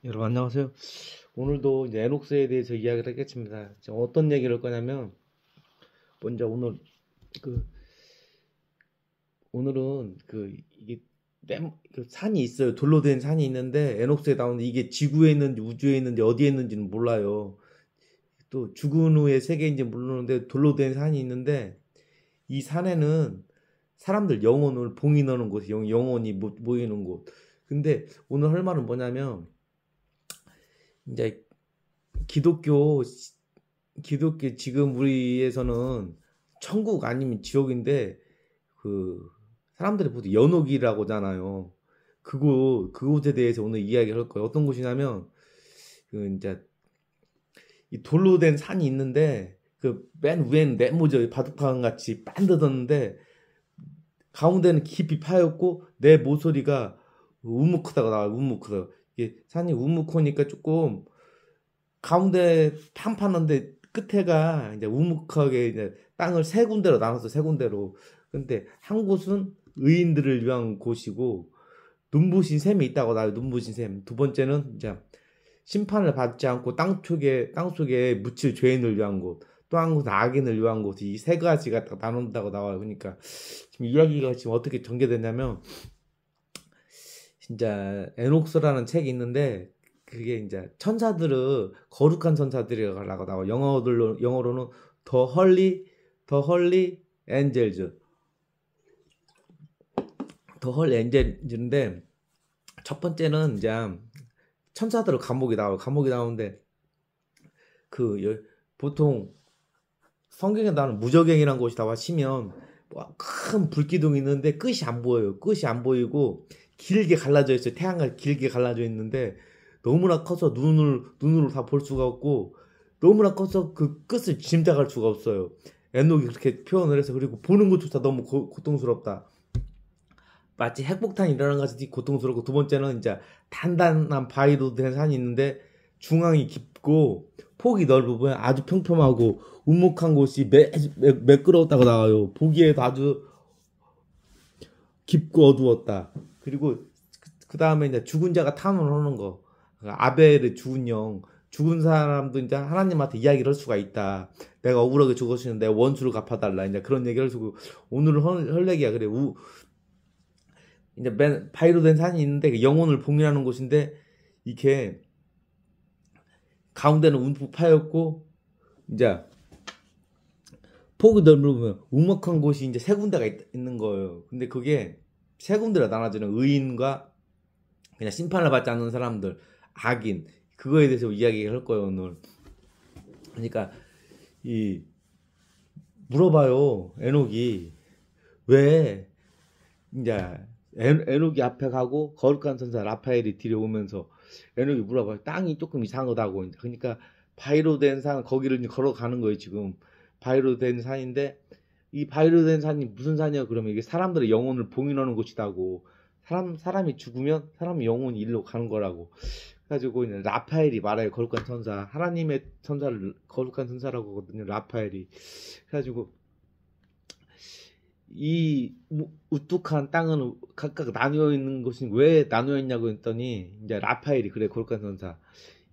여러분 안녕하세요. 오늘도 이제 에녹스에 대해서 이야기를 하겠습니다. 어떤 얘기를 할 거냐면 먼저 그 오늘은 이게 그 산이 있어요. 돌로 된 산이 있는데 에녹스에 나오는데 이게 지구에 있는지 우주에 있는지 어디에 있는지는 몰라요. 또 죽은 후에 세계인지 모르는데 돌로 된 산이 있는데 이 산에는 사람들 영혼을 봉인하는 곳이 영혼이 모이는 곳. 근데 오늘 할 말은 뭐냐면 이제 기독교 기독교 지금 우리에서는 천국 아니면 지옥인데 그 사람들이 보통 연옥이라고 하잖아요. 그곳에 대해서 오늘 이야기를 할 거예요. 어떤 곳이냐면 이제 이 돌로 된 산이 있는데 그 맨 위에는 네모저 바둑판 같이 반듯했는데 가운데는 깊이 파였고 내 모서리가 우묵하다가 나와요. 우묵하다. 이게 산이 우묵하니까 조금 가운데 판판한데 끝에가 이제 우묵하게 이제 땅을 세 군데로 나눠서 세 군데로. 근데 한 곳은 의인들을 위한 곳이고 눈부신 샘이 있다고 나요. 눈부신 샘. 두 번째는 이제 심판을 받지 않고 땅속에 묻힐 죄인을 위한 곳. 또 한 곳은 악인을 위한 곳. 이 세 가지가 딱 나눈다고 나와요. 그러니까 지금 이야기가 지금 어떻게 전개됐냐면 진짜 에녹스라는 책이 있는데 그게 이제 천사들을 거룩한 천사들이라고 나와. 영어로는 더 헐리 엔젤즈 더 헐리 엔젤즈인데 첫 번째는 이제 천사들을 감옥이 나오는데 보통 성경에 나오는 무저갱이라는 곳이 나와 치면 큰 불기둥이 있는데 끝이 안 보여요. 끝이 안 보이고 길게 갈라져 있어요. 태양과 길게 갈라져 있는데 너무나 커서 눈으로 다 볼 수가 없고 너무나 커서 그 끝을 짐작할 수가 없어요. 에녹이 그렇게 표현을 해서. 그리고 보는 것조차 너무 고통스럽다. 마치 핵폭탄이 일어난 것이 고통스럽고, 두 번째는 이제 단단한 바위로 된 산이 있는데 중앙이 깊고 폭이 넓으면 아주 평평하고 우묵한 곳이 매끄러웠다고 나와요. 보기에도 아주 깊고 어두웠다. 그리고 그 다음에 이제 죽은 자가 탐험하는 거. 아벨의 죽은 영. 죽은 사람도 이제 하나님한테 이야기를 할 수가 있다. 내가 억울하게 죽었으면 내 원수를 갚아달라. 이제 그런 얘기를 해주고, 오늘은 할 얘기야. 그래. 이제 바위로 된 산이 있는데 그 영혼을 봉인하는 곳인데 이게 가운데는 움푹 파였고 이제 폭이 넓으면 우먹한 곳이 이제 세 군데가 있는 거예요. 근데 그게 세 군데로 나눠지는 의인과 그냥 심판을 받지 않는 사람들, 악인, 그거에 대해서 이야기를 할 거예요 오늘. 그러니까 이 물어봐요. 에녹이 왜 이제 에녹이 앞에 가고 거룩한 천사 라파엘이 뒤에 오면서 에녹이 물어봐요. 땅이 조금 이상하다고. 그러니까 바위로 된 산, 거기를 이제 걸어가는 거예요 지금. 바위로 된 산인데 이 바위로 된 산이 무슨 산이야? 그러면 이게 사람들의 영혼을 봉인하는 곳이다고. 사람이 죽으면 사람의 영혼이 일로 가는 거라고. 그래가지고 이제 라파엘이 말해요. 거룩한 천사, 하나님의 천사를 거룩한 천사라고 하거든요, 라파엘이. 그래가지고 이 우뚝한 땅은 각각 나누어 있는 것이 왜 나누어 있냐고 했더니 이제 라파엘이 그래, 거룩한 천사.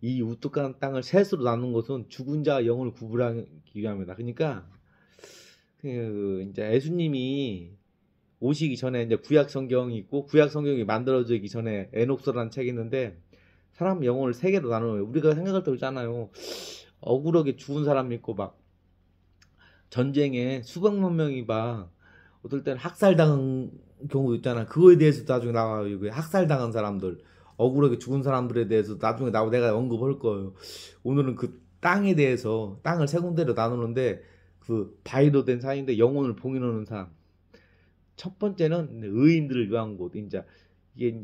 이 우뚝한 땅을 셋으로 나눈 것은 죽은 자와 영혼을 구분하기 위함이다. 그러니까 이제 예수님이 오시기 전에 이제 구약 성경이 있고, 구약 성경이 만들어지기 전에 에녹스라는 책이 있는데 사람 영혼을 세 개로 나눠요. 우리가 생각할 때 그러잖아요. 억울하게 죽은 사람 있고 막 전쟁에 수백만 명이 막 어떨 때는 학살당한 경우도 있잖아. 그거에 대해서 나중에 나와요. 이거 학살당한 사람들, 억울하게 죽은 사람들에 대해서 나중에 내가 언급할 거예요. 오늘은 그 땅에 대해서, 땅을 세 군데로 나누는데 그 바위로 된 산인데 영혼을 봉인하는 산. 첫 번째는 의인들을 위한 곳. 이게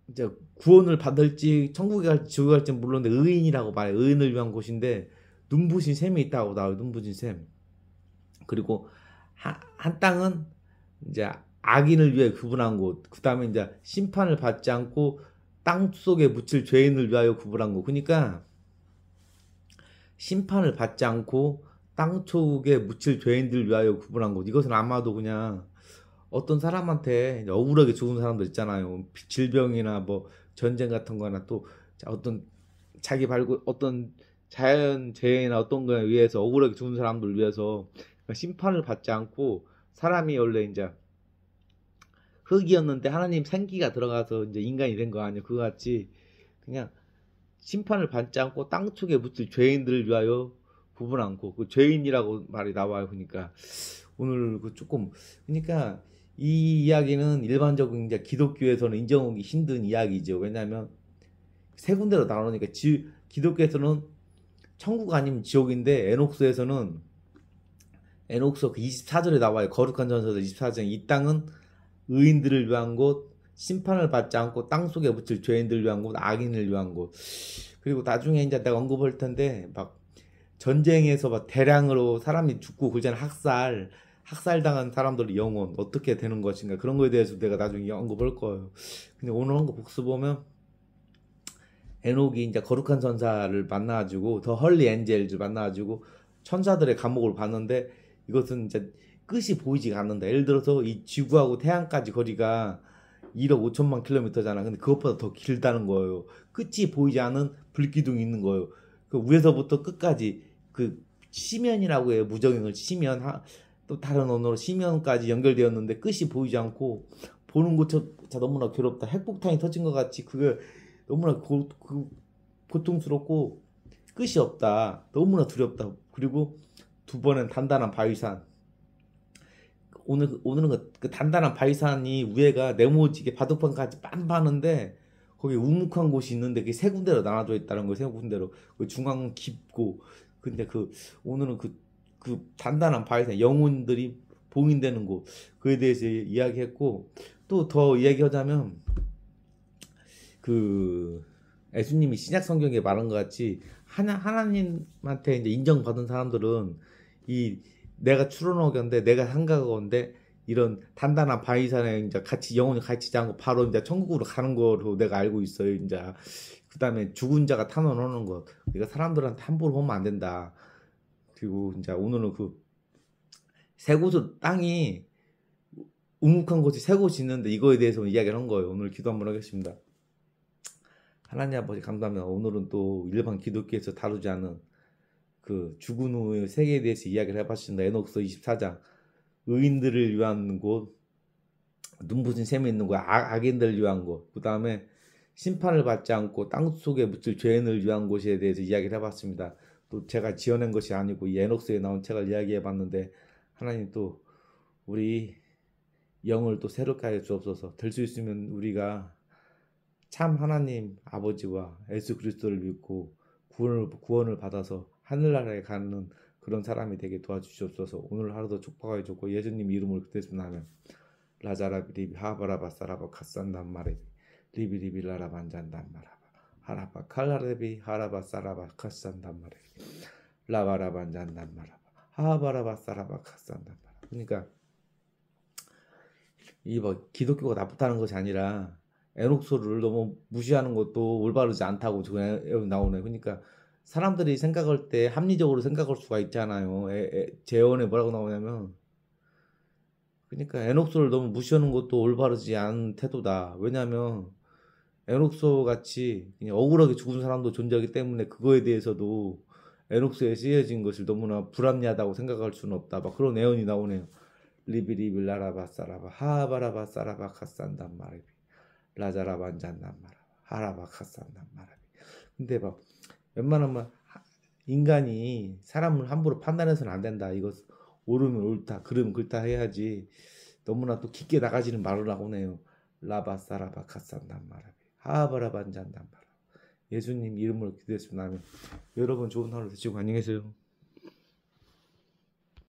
이제 구원을 받을지 천국에 갈지 지옥에 갈지 모르는데 의인이라고 말해. 의인을 위한 곳인데 눈부신 샘이 있다고 나와요. 눈부신 샘. 그리고 한 땅은 이제 악인을 위해 구분한 곳. 그 다음에 이제 심판을 받지 않고 땅 속에 묻힐 죄인을 위하여 구분한 곳. 그러니까 심판을 받지 않고 땅 속에 묻힐 죄인들 위하여 구분한 곳. 이것은 아마도 그냥 어떤 사람한테 억울하게 죽은 사람들 있잖아요. 질병이나 뭐 전쟁 같은 거나 또 어떤 자기 발굴 어떤 자연 재해나 어떤 거에 의해서 억울하게 죽은 사람들 위해서 심판을 받지 않고 사람이 원래 이제 흙이었는데 하나님 생기가 들어가서 이제 인간이 된 거 아니에요. 그거 같이 그냥 심판을 받지 않고 땅 속에 묻힐 죄인들을 위하여 부분 않고 그 죄인이라고 말이 나와요. 그러니까 오늘 그 조금 그러니까 이 이야기는 일반적인 이제 기독교에서는 인정하기 힘든 이야기죠. 왜냐하면 세 군데로 나누니까 기독교에서는 천국 아니면 지옥인데 에녹스 그 24절에 나와요. 거룩한 전서에서 24절 이 땅은 의인들을 위한 곳, 심판을 받지 않고 땅 속에 묻힐 죄인들을 위한 곳, 악인을 위한 곳. 그리고 나중에 이제 내가 언급할 텐데 막 전쟁에서 막 대량으로 사람이 죽고 그전에 학살당한 사람들의 영혼 어떻게 되는 것인가 그런 거에 대해서 내가 나중에 언급할 거예요. 근데 오늘 언급 복수 보면 에녹이 이제 거룩한 천사를 만나가지고 더 헐리 엔젤을 만나가지고 천사들의 감옥을 봤는데 이것은 이제 끝이 보이지가 않는다. 예를 들어서 이 지구하고 태양까지 거리가 1억 5천만 킬로미터잖아. 근데 그것보다 더 길다는 거예요. 끝이 보이지 않은 불기둥이 있는 거예요. 그 위에서부터 끝까지 그 시면이라고 해요. 무적행을 시면 또 다른 언어로 시면까지 연결되었는데 끝이 보이지 않고 보는 것조차 너무나 괴롭다. 핵폭탄이 터진 것 같이 그게 너무나 고통스럽고 끝이 없다. 너무나 두렵다. 그리고 두 번은 단단한 바위산. 오늘은 그 단단한 바위산이 위에가 네모지게 바둑판까지 빤빠는데 거기 우묵한 곳이 있는데 그게 세 군데로 나눠져 있다는 거예요. 세 군데로. 그 중앙은 깊고 근데 오늘은 그 단단한 바위산 영혼들이 봉인되는 곳 그에 대해서 이야기했고 또 더 이야기하자면 그 예수님이 신약 성경에 말한 것 같이 하나님한테 이제 인정받은 사람들은 이 내가 추론하건데 내가 생각하건데 이런 단단한 바위산에 이제 같이 영혼이 갇히지 않고 바로 이제 천국으로 가는 거로 내가 알고 있어요. 이제 그다음에 죽은 자가 탄원하는 것. 그러니까 사람들한테 함부로 하면 안 된다. 그리고 이제 오늘은 그 세 곳을 땅이 우묵한 곳이 세 곳이 있는데 이거에 대해서 이야기를 한 거예요. 오늘 기도 한번 하겠습니다. 하나님 아버지 감사합니다. 오늘은 또 일반 기독교에서 다루지 않은 그 죽은 후의 세계에 대해서 이야기를 해봤습니다. 에녹서 24장 의인들을 위한 곳, 눈부신 샘이 있는 곳, 악인들을 위한 곳, 그 다음에 심판을 받지 않고 땅 속에 묻힐 죄인을 위한 곳에 대해서 이야기를 해봤습니다. 또 제가 지어낸 것이 아니고 이 에녹서에 나온 책을 이야기해봤는데 하나님 또 우리 영을 또 새롭게 하여 주옵소서. 될 수 있으면 우리가 참 하나님 아버지와 예수 그리스도를 믿고 구원을 받아서 하늘나라에 가는 그런 사람이 되게 도와주시옵소서. 오늘 하루도 축복하여 줬고 예수님 이름으로 기도했으면 하면 라자라비리비 하바라바 사라바 카산단 마레비 리비리비 라라반잔단 마라바 하라바 칼라레비 하라바 사라바 카산단 마레비 라바라반잔단 마라바 하바라바 사라바 카산단 마라바. 그러니까 이 뭐 기독교가 나쁘다는 것이 아니라 에녹소를 너무 무시하는 것도 올바르지 않다고 나오네. 그러니까 사람들이 생각할 때 합리적으로 생각할 수가 있잖아요. 재언에 뭐라고 나오냐면 그러니까 에녹소를 너무 무시하는 것도 올바르지 않은 태도다. 왜냐하면 에녹소 같이 그냥 억울하게 죽은 사람도 존재하기 때문에 그거에 대해서도 에녹소에 쓰여진 것을 너무나 불합리하다고 생각할 수는 없다. 막 그런 애언이 나오네요. 리비리빌 라라바 사라바 하바라바 사라바 카산단 마레비 라자라반잔단 마라바 하라바 카산단 마라비. 근데 막 웬만하면 인간이 사람을 함부로 판단해서는 안 된다. 이거 옳으면 옳다, 그르면 그렇다 해야지. 너무나 또 깊게 나가지는 말을 하고 네요. 라바 사라바 카산단 마라비 하바라반잔단 마라비. 예수님 이름으로 기도했습니다. 여러분 좋은 하루 되시고 안녕히 계세요.